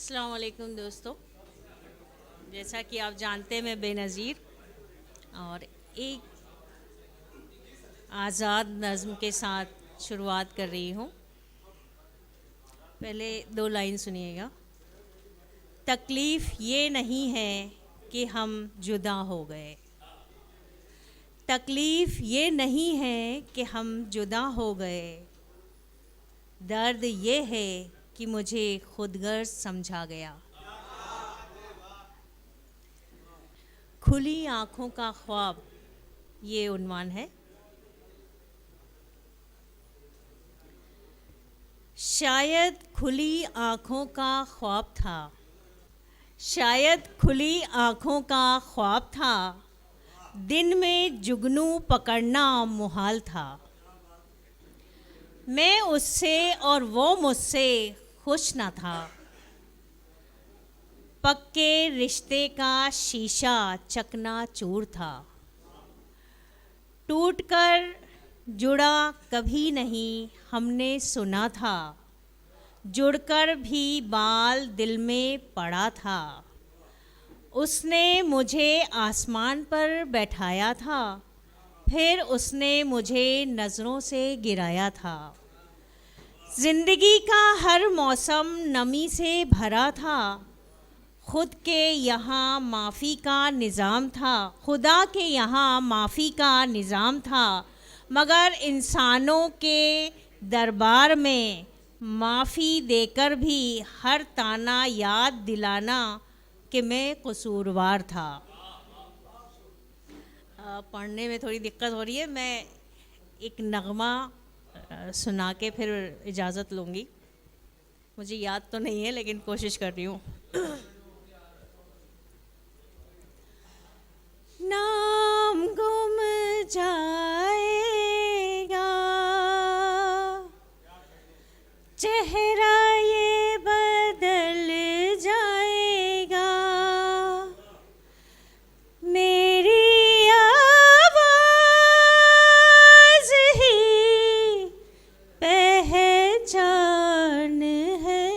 अस्सलाम वालेकुम दोस्तों। जैसा कि आप जानते हैं मैं बेनज़ीर और एक आज़ाद नज़्म के साथ शुरुआत कर रही हूँ। पहले दो लाइन सुनिएगा। तकलीफ़ ये नहीं है कि हम जुदा हो गए, तकलीफ़ ये नहीं है कि हम जुदा हो गए, दर्द ये है कि मुझे खुदगर्ज़ समझा गया। खुली आँखों का ख्वाब, ये उन्वान है। शायद खुली आँखों का ख्वाब था, शायद खुली आँखों का ख्वाब था, दिन में जुगनू पकड़ना मुहाल था। मैं उससे और वो मुझसे खुश न था, पक्के रिश्ते का शीशा चकनाचूर था। टूटकर जुड़ा कभी नहीं हमने सुना था, जुड़कर भी बाल दिल में पड़ा था। उसने मुझे आसमान पर बैठाया था, फिर उसने मुझे नज़रों से गिराया था। ज़िंदगी का हर मौसम नमी से भरा था, खुद के यहाँ माफ़ी का निज़ाम था, खुदा के यहाँ माफ़ी का निज़ाम था, मगर इंसानों के दरबार में माफ़ी देकर भी हर ताना याद दिलाना कि मैं कसूरवार था। पढ़ने में थोड़ी दिक्कत हो रही है, मैं एक नगमा सुना के फिर इजाज़त लूँगी। मुझे याद तो नहीं है लेकिन कोशिश कर रही हूँ। नाम गुम जाएगा, चेहरा ये बदल जाएगा, मेरी आवाज़ ही पहचान है,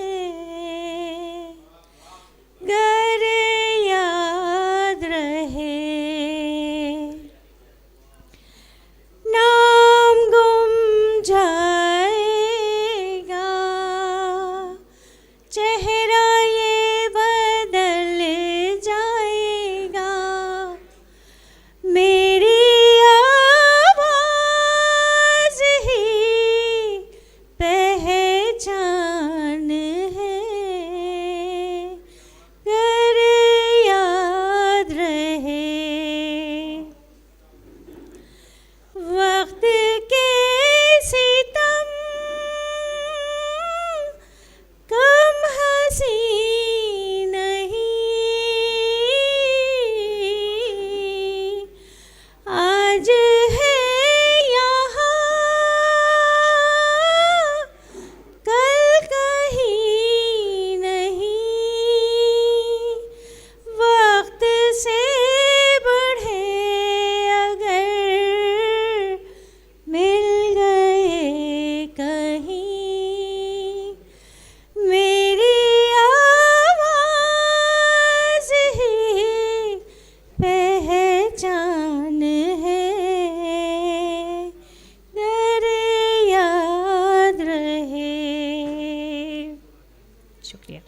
गर याद रहे। नाम गुम जाएगा, चेहरा ये बदल जाएगा, मेरी आवाज़ ही पहचान है, गर याद रहे। वक्त के सितम कम हंसी नहीं, आज है यहाँ कल कहीं नहीं। वक्त से बढ़े अगर मिल गए कहीं, मेरी आवाज़ ही पहचान है, गर याद रहे। शुक्रिया।